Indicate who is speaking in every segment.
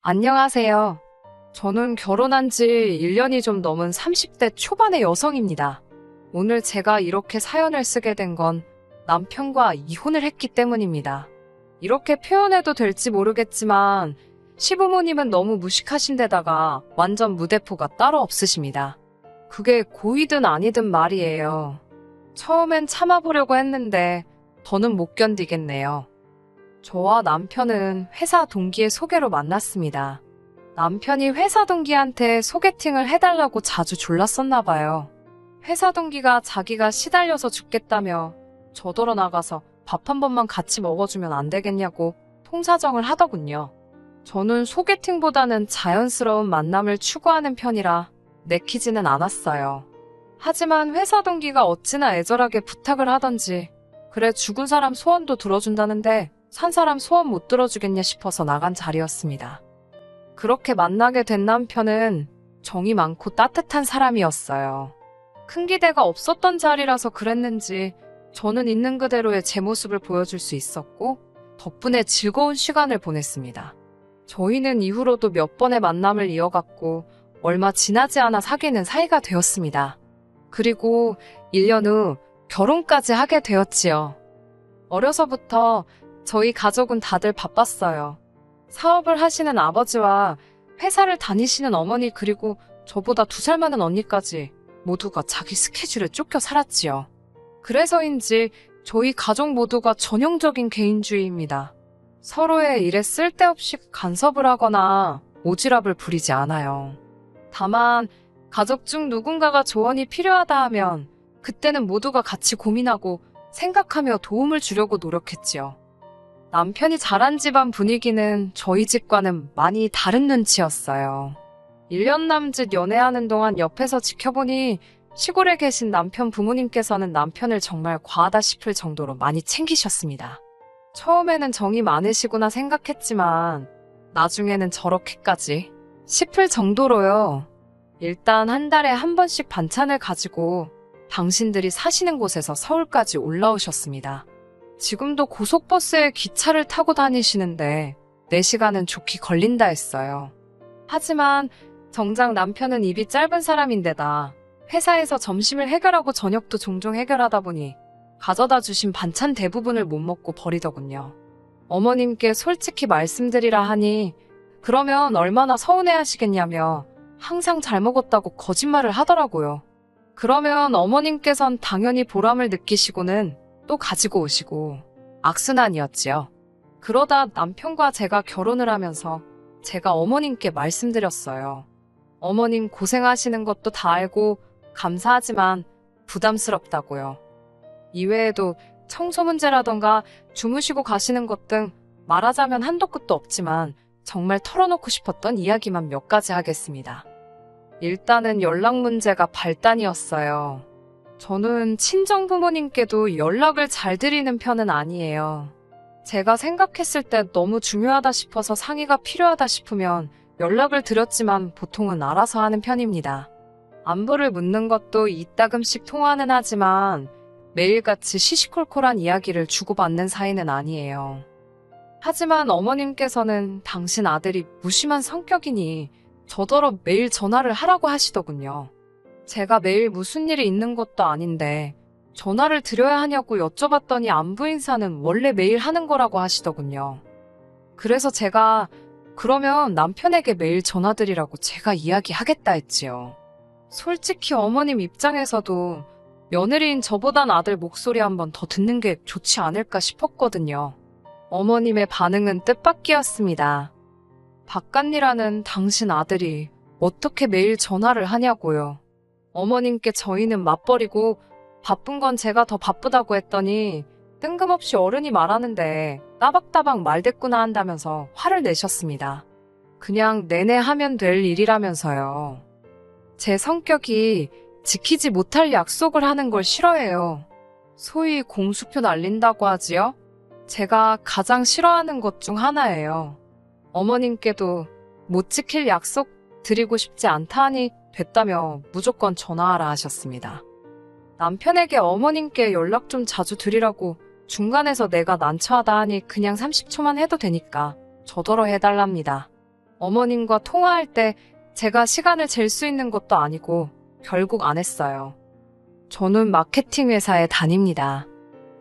Speaker 1: 안녕하세요. 저는 결혼한 지 1년이 좀 넘은 30대 초반의 여성입니다. 오늘 제가 이렇게 사연을 쓰게 된 건 남편과 이혼을 했기 때문입니다. 이렇게 표현해도 될지 모르겠지만 시부모님은 너무 무식하신 데다가 완전 무대포가 따로 없으십니다. 그게 고이든 아니든 말이에요. 처음엔 참아보려고 했는데 더는 못 견디겠네요. 저와 남편은 회사 동기의 소개로 만났습니다. 남편이 회사 동기한테 소개팅을 해달라고 자주 졸랐었나 봐요. 회사 동기가 자기가 시달려서 죽겠다며 저더러 나가서 밥 한 번만 같이 먹어주면 안 되겠냐고 통사정을 하더군요. 저는 소개팅보다는 자연스러운 만남을 추구하는 편이라 내키지는 않았어요. 하지만 회사 동기가 어찌나 애절하게 부탁을 하던지 그래 죽은 사람 소원도 들어준다는데 산 사람 소원 못 들어주겠냐 싶어서 나간 자리였습니다. 그렇게 만나게 된 남편은 정이 많고 따뜻한 사람이었어요. 큰 기대가 없었던 자리라서 그랬는지 저는 있는 그대로의 제 모습을 보여줄 수 있었고 덕분에 즐거운 시간을 보냈습니다. 저희는 이후로도 몇 번의 만남을 이어갔고 얼마 지나지 않아 사귀는 사이가 되었습니다. 그리고 1년 후 결혼까지 하게 되었지요. 어려서부터 저희 가족은 다들 바빴어요. 사업을 하시는 아버지와 회사를 다니시는 어머니 그리고 저보다 2살 많은 언니까지 모두가 자기 스케줄에 쫓겨 살았지요. 그래서인지 저희 가족 모두가 전형적인 개인주의입니다. 서로의 일에 쓸데없이 간섭을 하거나 오지랖을 부리지 않아요. 다만 가족 중 누군가가 조언이 필요하다 하면 그때는 모두가 같이 고민하고 생각하며 도움을 주려고 노력했지요. 남편이 자란 집안 분위기는 저희 집과는 많이 다른 눈치였어요. 1년 남짓 연애하는 동안 옆에서 지켜보니 시골에 계신 남편 부모님께서는 남편을 정말 과하다 싶을 정도로 많이 챙기셨습니다. 처음에는 정이 많으시구나 생각했지만 나중에는 저렇게까지 싶을 정도로요. 일단 한 달에 한 번씩 반찬을 가지고 당신들이 사시는 곳에서 서울까지 올라오셨습니다. 지금도 고속버스에 기차를 타고 다니시는데 4시간은 좋게 걸린다 했어요. 하지만 정작 남편은 입이 짧은 사람인데다 회사에서 점심을 해결하고 저녁도 종종 해결하다 보니 가져다 주신 반찬 대부분을 못 먹고 버리더군요. 어머님께 솔직히 말씀드리라 하니 그러면 얼마나 서운해하시겠냐며 항상 잘 먹었다고 거짓말을 하더라고요. 그러면 어머님께선 당연히 보람을 느끼시고는 또 가지고 오시고 악순환이었지요. 그러다 남편과 제가 결혼을 하면서 제가 어머님께 말씀드렸어요. 어머님 고생하시는 것도 다 알고 감사하지만 부담스럽다고요. 이외에도 청소 문제라던가 주무시고 가시는 것 등 말하자면 한도 끝도 없지만 정말 털어놓고 싶었던 이야기만 몇 가지 하겠습니다. 일단은 연락 문제가 발단이었어요. 저는 친정 부모님께도 연락을 잘 드리는 편은 아니에요. 제가 생각했을 때 너무 중요하다 싶어서 상의가 필요하다 싶으면 연락을 드렸지만 보통은 알아서 하는 편입니다. 안부를 묻는 것도 이따금씩 통화는 하지만 매일같이 시시콜콜한 이야기를 주고받는 사이는 아니에요. 하지만 어머님께서는 당신 아들이 무심한 성격이니 저더러 매일 전화를 하라고 하시더군요. 제가 매일 무슨 일이 있는 것도 아닌데 전화를 드려야 하냐고 여쭤봤더니 안부 인사는 원래 매일 하는 거라고 하시더군요. 그래서 제가 그러면 남편에게 매일 전화드리라고 제가 이야기하겠다 했지요. 솔직히 어머님 입장에서도 며느리인 저보단 아들 목소리 한번 더 듣는 게 좋지 않을까 싶었거든요. 어머님의 반응은 뜻밖이었습니다. 바깥일하는 당신 아들이 어떻게 매일 전화를 하냐고요. 어머님께 저희는 맞벌이고 바쁜 건 제가 더 바쁘다고 했더니 뜬금없이 어른이 말하는데 따박따박 말대꾸나 한다면서 화를 내셨습니다. 그냥 내내 하면 될 일이라면서요. 제 성격이 지키지 못할 약속을 하는 걸 싫어해요. 소위 공수표 날린다고 하지요? 제가 가장 싫어하는 것 중 하나예요. 어머님께도 못 지킬 약속 드리고 싶지 않다 하니 됐다며 무조건 전화하라 하셨습니다. 남편에게 어머님께 연락 좀 자주 드리라고 중간에서 내가 난처하다 하니 그냥 30초만 해도 되니까 저더러 해달랍니다. 어머님과 통화할 때 제가 시간을 잴 수 있는 것도 아니고 결국 안 했어요. 저는 마케팅 회사에 다닙니다.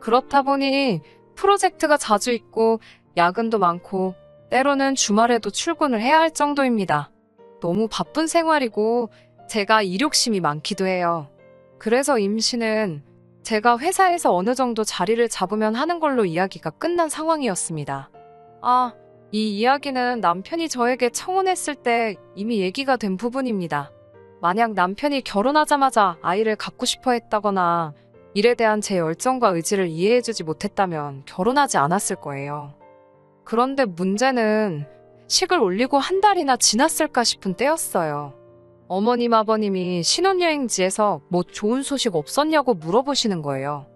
Speaker 1: 그렇다 보니 프로젝트가 자주 있고 야근도 많고 때로는 주말에도 출근을 해야 할 정도입니다. 너무 바쁜 생활이고 제가 일욕심이 많기도 해요. 그래서 임신은 제가 회사에서 어느 정도 자리를 잡으면 하는 걸로 이야기가 끝난 상황이었습니다. 이 이야기는 남편이 저에게 청혼했을 때 이미 얘기가 된 부분입니다. 만약 남편이 결혼하자마자 아이를 갖고 싶어 했다거나 일에 대한 제 열정과 의지를 이해해주지 못했다면 결혼하지 않았을 거예요. 그런데 문제는 식을 올리고 한 달이나 지났을까 싶은 때였어요. 어머님, 아버님이 신혼여행지에서 뭐 좋은 소식 없었냐고 물어보시는 거예요.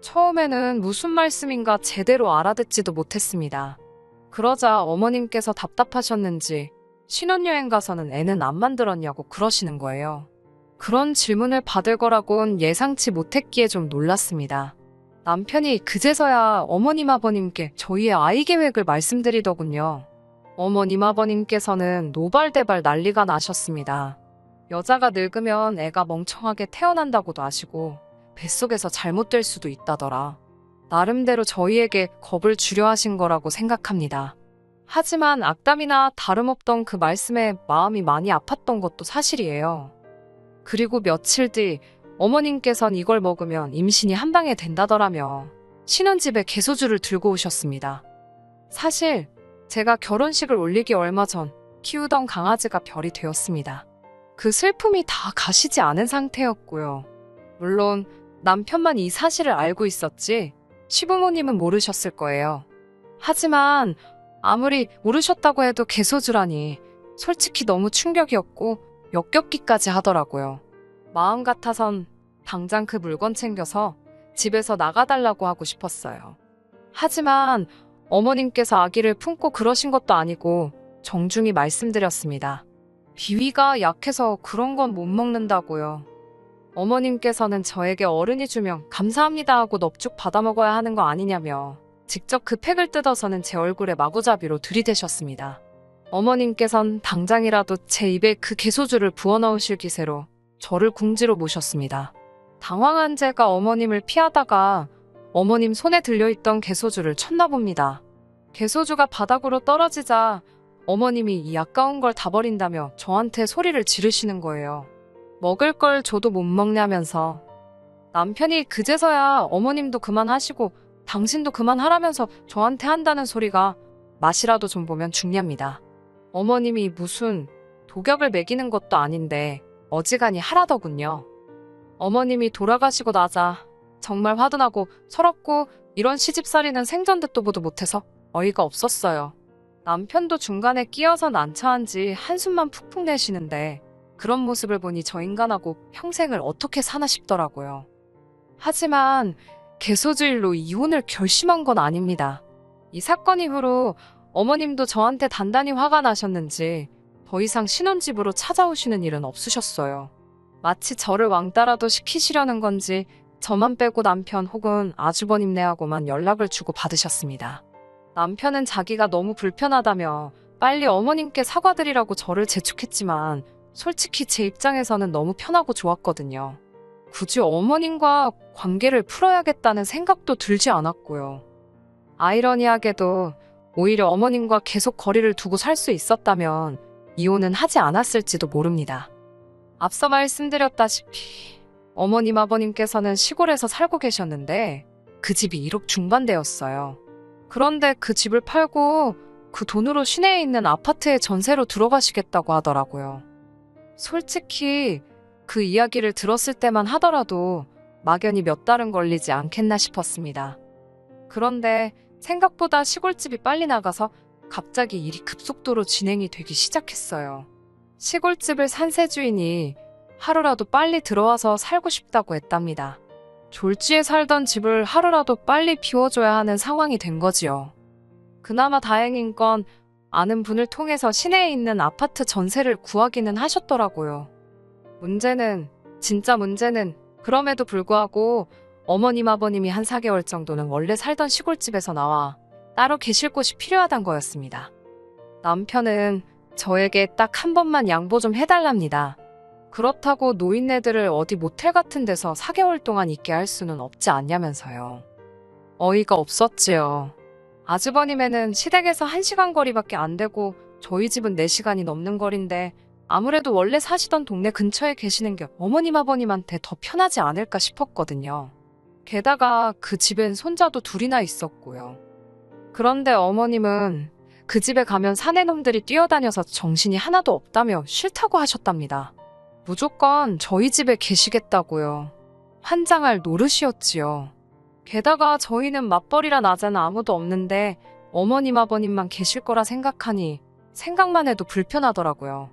Speaker 1: 처음에는 무슨 말씀인가 제대로 알아듣지도 못했습니다. 그러자 어머님께서 답답하셨는지 신혼여행 가서는 애는 안 만들었냐고 그러시는 거예요. 그런 질문을 받을 거라곤 예상치 못했기에 좀 놀랐습니다. 남편이 그제서야 어머님, 아버님께 저희의 아이 계획을 말씀드리더군요. 어머님, 아버님께서는 노발대발 난리가 나셨습니다. 여자가 늙으면 애가 멍청하게 태어난다고도 아시고 뱃속에서 잘못될 수도 있다더라. 나름대로 저희에게 겁을 주려 하신 거라고 생각합니다. 하지만 악담이나 다름없던 그 말씀에 마음이 많이 아팠던 것도 사실이에요. 그리고 며칠 뒤 어머님께선 이걸 먹으면 임신이 한 방에 된다더라며 신혼집에 개소주를 들고 오셨습니다. 사실 제가 결혼식을 올리기 얼마 전 키우던 강아지가 별이 되었습니다. 그 슬픔이 다 가시지 않은 상태였고요. 물론 남편만 이 사실을 알고 있었지 시부모님은 모르셨을 거예요. 하지만 아무리 모르셨다고 해도 개소주라니 솔직히 너무 충격이었고 역겹기까지 하더라고요. 마음 같아선 당장 그 물건 챙겨서 집에서 나가달라고 하고 싶었어요. 하지만 어머님께서 아기를 품고 그러신 것도 아니고 정중히 말씀드렸습니다. 비위가 약해서 그런 건 못 먹는다고요. 어머님께서는 저에게 어른이 주면 감사합니다 하고 넙죽 받아먹어야 하는 거 아니냐며 직접 그 팩을 뜯어서는 제 얼굴에 마구잡이로 들이대셨습니다. 어머님께선 당장이라도 제 입에 그 개소주를 부어넣으실 기세로 저를 궁지로 모셨습니다. 당황한 제가 어머님을 피하다가 어머님 손에 들려있던 개소주를 쳤나 봅니다. 개소주가 바닥으로 떨어지자 어머님이 이 아까운 걸 다 버린다며 저한테 소리를 지르시는 거예요. 먹을 걸 줘도 못 먹냐면서. 남편이 그제서야 어머님도 그만하시고 당신도 그만하라면서 저한테 한다는 소리가 맛이라도 좀 보면 죽냐입니다. 어머님이 무슨 독약을 먹이는 것도 아닌데 어지간히 하라더군요. 어머님이 돌아가시고 나자 정말 화도 서럽고 이런 시집살이는 생전 듣도 보도 못해서 어이가 없었어요. 남편도 중간에 끼어서 난처한지 한숨만 푹푹 내쉬는데 그런 모습을 보니 저 인간하고 평생을 어떻게 사나 싶더라고요. 하지만 개소주일로 이혼을 결심한 건 아닙니다. 이 사건 이후로 어머님도 저한테 단단히 화가 나셨는지 더 이상 신혼집으로 찾아오시는 일은 없으셨어요. 마치 저를 왕따라도 시키시려는 건지 저만 빼고 남편 혹은 아주버님네하고만 연락을 주고 받으셨습니다. 남편은 자기가 너무 불편하다며 빨리 어머님께 사과드리라고 저를 재촉했지만 솔직히 제 입장에서는 너무 편하고 좋았거든요. 굳이 어머님과 관계를 풀어야겠다는 생각도 들지 않았고요. 아이러니하게도 오히려 어머님과 계속 거리를 두고 살 수 있었다면 이혼은 하지 않았을지도 모릅니다. 앞서 말씀드렸다시피 어머님 아버님께서는 시골에서 살고 계셨는데 그 집이 1억 중반대였어요. 그런데 그 집을 팔고 그 돈으로 시내에 있는 아파트에 전세로 들어가시겠다고 하더라고요. 솔직히 그 이야기를 들었을 때만 하더라도 막연히 몇 달은 걸리지 않겠나 싶었습니다. 그런데 생각보다 시골집이 빨리 나가서 갑자기 일이 급속도로 진행이 되기 시작했어요. 시골집을 산 새 주인이 하루라도 빨리 들어와서 살고 싶다고 했답니다. 졸지에 살던 집을 하루라도 빨리 비워줘야 하는 상황이 된 거지요. 그나마 다행인 건 아는 분을 통해서 시내에 있는 아파트 전세를 구하기는 하셨더라고요. 진짜 문제는 그럼에도 불구하고 어머님 아버님이 한 4개월 정도는 원래 살던 시골집에서 나와 따로 계실 곳이 필요하단 거였습니다. 남편은 저에게 딱 한 번만 양보 좀 해달랍니다. 그렇다고 노인네들을 어디 모텔 같은 데서 4개월 동안 있게 할 수는 없지 않냐면서요. 어이가 없었지요. 아주버님에는 시댁에서 1시간 거리밖에 안 되고 저희 집은 4시간이 넘는 거리인데 아무래도 원래 사시던 동네 근처에 계시는 게 어머님 아버님한테 더 편하지 않을까 싶었거든요. 게다가 그 집엔 손자도 둘이나 있었고요. 그런데 어머님은 그 집에 가면 사내놈들이 뛰어다녀서 정신이 하나도 없다며 싫다고 하셨답니다. 무조건 저희 집에 계시겠다고요. 환장할 노릇이었지요. 게다가 저희는 맞벌이라 낮에는 아무도 없는데 어머님 아버님만 계실 거라 생각하니 생각만 해도 불편하더라고요.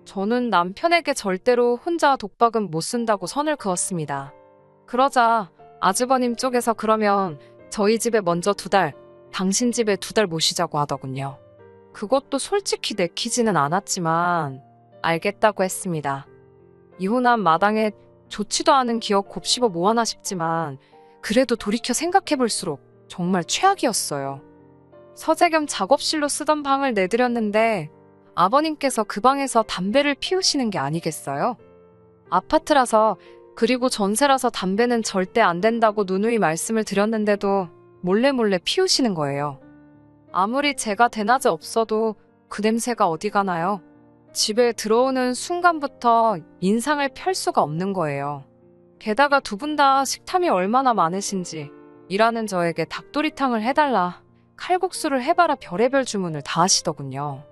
Speaker 1: 저는 남편에게 절대로 혼자 독박은 못 쓴다고 선을 그었습니다. 그러자 아주버님 쪽에서 그러면 저희 집에 먼저 2달, 당신 집에 2달 모시자고 하더군요. 그것도 솔직히 내키지는 않았지만 알겠다고 했습니다. 이혼한 마당에 좋지도 않은 기억 곱씹어 모아나 싶지만 그래도 돌이켜 생각해볼수록 정말 최악이었어요. 서재 겸 작업실로 쓰던 방을 내드렸는데 아버님께서 그 방에서 담배를 피우시는 게 아니겠어요? 아파트라서 그리고 전세라서 담배는 절대 안 된다고 누누이 말씀을 드렸는데도 몰래 피우시는 거예요. 아무리 제가 대낮에 없어도 그 냄새가 어디 가나요? 집에 들어오는 순간부터 인상을 펼 수가 없는 거예요. 게다가 2분 다 식탐이 얼마나 많으신지 일하는 저에게 닭도리탕을 해달라, 칼국수를 해봐라 별의별 주문을 다 하시더군요.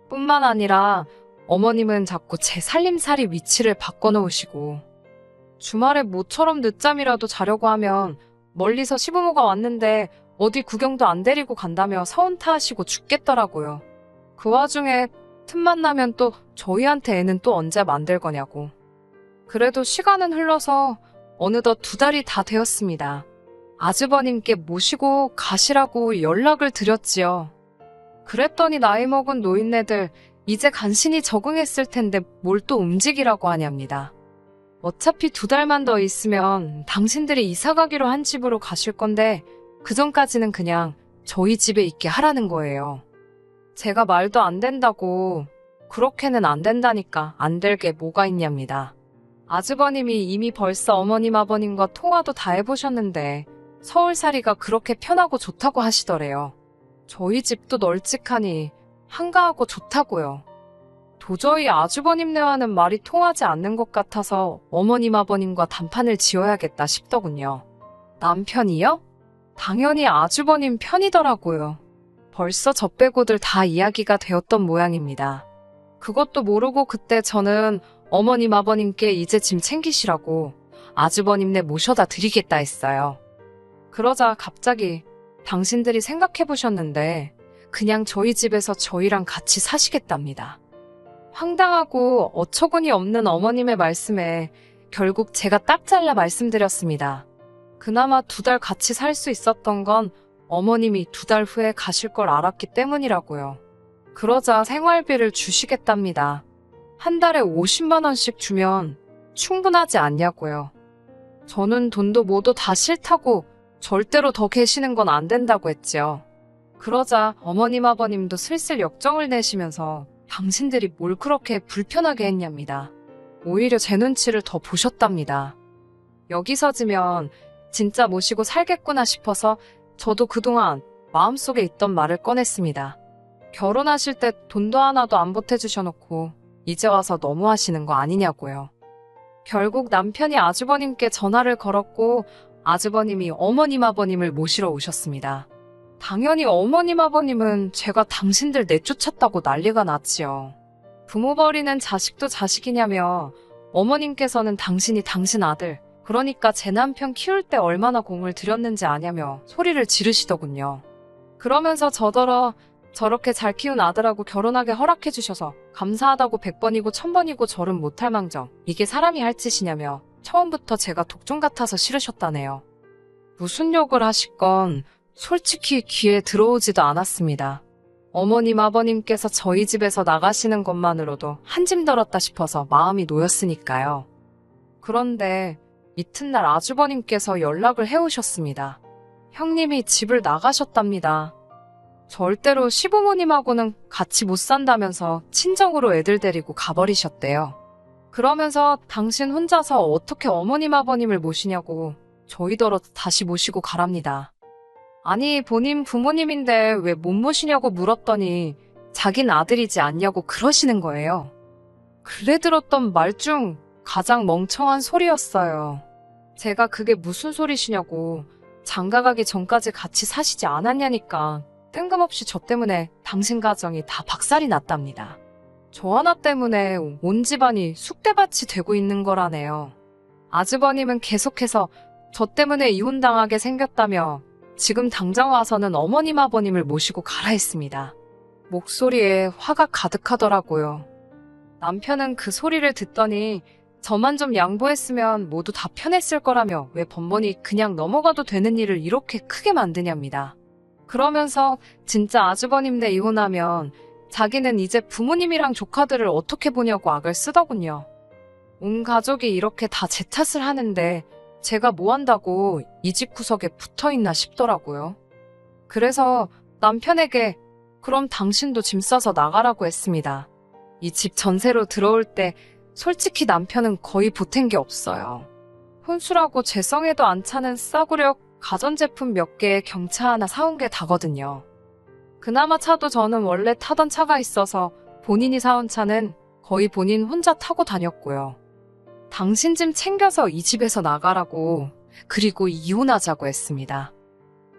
Speaker 1: 뿐만 아니라 어머님은 자꾸 제 살림살이 위치를 바꿔놓으시고 주말에 모처럼 늦잠이라도 자려고 하면 멀리서 시부모가 왔는데 어디 구경도 안 데리고 간다며 서운 타하시고 죽겠더라고요. 그 와중에 틈만 나면 또 저희한테 애는 또 언제 만들 거냐고. 그래도 시간은 흘러서 어느덧 2달이 다 되었습니다. 아주버님께 모시고 가시라고 연락을 드렸지요. 그랬더니 나이 먹은 노인네들 이제 간신히 적응했을 텐데 뭘 또 움직이라고 하냐입니다. 어차피 2달만 더 있으면 당신들이 이사가기로 한 집으로 가실 건데 그 전까지는 그냥 저희 집에 있게 하라는 거예요. 제가 말도 안 된다고 그렇게는 안 된다니까 안 될 게 뭐가 있냐입니다. 아주버님이 이미 벌써 어머님 아버님과 통화도 다 해보셨는데 서울살이가 그렇게 편하고 좋다고 하시더래요. 저희 집도 널찍하니 한가하고 좋다고요. 도저히 아주버님네와는 말이 통하지 않는 것 같아서 어머님 아버님과 단판을 지어야겠다 싶더군요. 남편이요? 당연히 아주버님 편이더라고요. 벌써 저 빼고들 다 이야기가 되었던 모양입니다. 그것도 모르고 그때 저는 어머님 아버님께 이제 짐 챙기시라고 아주버님네 모셔다 드리겠다 했어요. 그러자 갑자기 당신들이 생각해보셨는데 그냥 저희 집에서 저희랑 같이 사시겠답니다. 황당하고 어처구니 없는 어머님의 말씀에 결국 제가 딱 잘라 말씀드렸습니다. 그나마 2달 같이 살 수 있었던 건 어머님이 2달 후에 가실 걸 알았기 때문이라고요. 그러자 생활비를 주시겠답니다. 한 달에 50만 원씩 주면 충분하지 않냐고요. 저는 돈도 뭐도 다 싫다고 절대로 더 계시는 건 안 된다고 했지요. 그러자 어머님 아버님도 슬슬 역정을 내시면서 당신들이 뭘 그렇게 불편하게 했냐입니다. 오히려 제 눈치를 더 보셨답니다. 여기서지면 진짜 모시고 살겠구나 싶어서 저도 그동안 마음속에 있던 말을 꺼냈습니다. 결혼하실 때 돈도 하나도 안 보태주셔놓고 이제 와서 너무하시는 거 아니냐고요. 결국 남편이 아주버님께 전화를 걸었고 아주버님이 어머님 아버님을 모시러 오셨습니다. 당연히 어머님 아버님은 제가 당신들 내쫓았다고 난리가 났지요. 부모 버리는 자식도 자식이냐며 어머님께서는 당신이 당신 아들, 그러니까 제 남편 키울 때 얼마나 공을 들였는지 아냐며 소리를 지르시더군요. 그러면서 저더러 저렇게 잘 키운 아들하고 결혼하게 허락해 주셔서 감사하다고 100번이고 1000번이고 절은 못할 망정 이게 사람이 할 짓이냐며 처음부터 제가 독종 같아서 싫으셨다네요. 무슨 욕을 하시건 솔직히 귀에 들어오지도 않았습니다. 어머님 아버님께서 저희 집에서 나가시는 것만으로도 한짐 덜었다 싶어서 마음이 놓였으니까요. 그런데 이튿날 아주버님께서 연락을 해오셨습니다. 형님이 집을 나가셨답니다. 절대로 시부모님하고는 같이 못 산다면서 친정으로 애들 데리고 가버리셨대요. 그러면서 당신 혼자서 어떻게 어머님 아버님을 모시냐고 저희더러 다시 모시고 가랍니다. 아니 본인 부모님인데 왜 못 모시냐고 물었더니 자긴 아들이지 않냐고 그러시는 거예요. 그래 들었던 말 중 가장 멍청한 소리였어요. 제가 그게 무슨 소리시냐고 장가가기 전까지 같이 사시지 않았냐니까 뜬금없이 저 때문에 당신 가정이 다 박살이 났답니다. 저 하나 때문에 온 집안이 쑥대밭이 되고 있는 거라네요. 아주버님은 계속해서 저 때문에 이혼당하게 생겼다며 지금 당장 와서는 어머님 아버님을 모시고 가라 했습니다. 목소리에 화가 가득하더라고요. 남편은 그 소리를 듣더니 저만 좀 양보했으면 모두 다 편했을 거라며 왜 번번이 그냥 넘어가도 되는 일을 이렇게 크게 만드냐입니다. 그러면서 진짜 아주버님네 이혼하면 자기는 이제 부모님이랑 조카들을 어떻게 보냐고 악을 쓰더군요. 온 가족이 이렇게 다 제 탓을 하는데 제가 뭐 한다고 이 집 구석에 붙어있나 싶더라고요. 그래서 남편에게 그럼 당신도 짐 싸서 나가라고 했습니다. 이 집 전세로 들어올 때 솔직히 남편은 거의 보탠 게 없어요. 혼수라고 재성에도 안 차는 싸구려 가전제품 몇 개에 경차 하나 사온 게 다거든요. 그나마 차도 저는 원래 타던 차가 있어서 본인이 사온 차는 거의 본인 혼자 타고 다녔고요. 당신 짐 챙겨서 이 집에서 나가라고 그리고 이혼하자고 했습니다.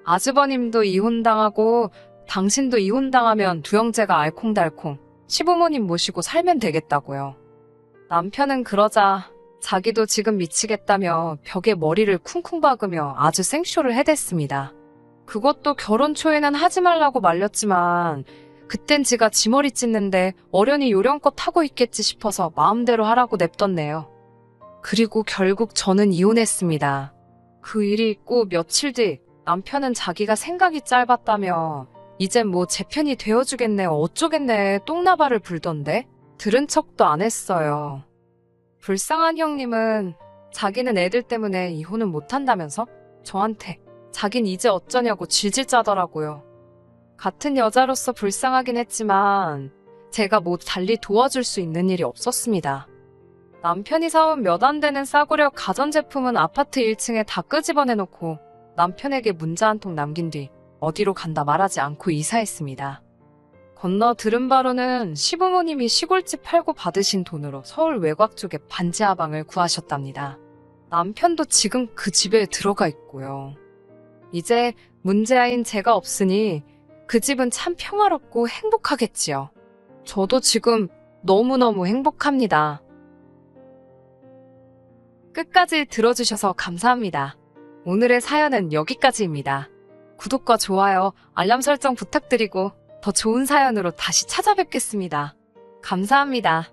Speaker 1: 아주버님도 이혼당하고 당신도 이혼당하면 두 형제가 알콩달콩 시부모님 모시고 살면 되겠다고요. 남편은 그러자 자기도 지금 미치겠다며 벽에 머리를 쿵쿵 박으며 아주 생쇼를 해댔습니다. 그것도 결혼 초에는 하지 말라고 말렸지만 그땐 지가 지 머리 찢는데 어련히 요령껏 하고 있겠지 싶어서 마음대로 하라고 냅뒀네요. 그리고 결국 저는 이혼했습니다. 그 일이 있고 며칠 뒤 남편은 자기가 생각이 짧았다며 이젠 뭐 제 편이 되어주겠네 어쩌겠네 똥나발을 불던데 들은 척도 안 했어요. 불쌍한 형님은 자기는 애들 때문에 이혼은 못한다면서 저한테 자긴 이제 어쩌냐고 질질 짜더라고요. 같은 여자로서 불쌍하긴 했지만 제가 뭐 달리 도와줄 수 있는 일이 없었습니다. 남편이 사온 몇 안 되는 싸구려 가전제품은 아파트 1층에 다 끄집어내놓고 남편에게 문자 한 통 남긴 뒤 어디로 간다 말하지 않고 이사했습니다. 건너 들은 바로는 시부모님이 시골집 팔고 받으신 돈으로 서울 외곽 쪽에 반지 하방을 구하셨답니다. 남편도 지금 그 집에 들어가 있고요. 이제 문제아인 제가 없으니 그 집은 참 평화롭고 행복하겠지요. 저도 지금 너무너무 행복합니다. 끝까지 들어주셔서 감사합니다. 오늘의 사연은 여기까지입니다. 구독과 좋아요, 알람 설정 부탁드리고 더 좋은 사연으로 다시 찾아뵙겠습니다. 감사합니다.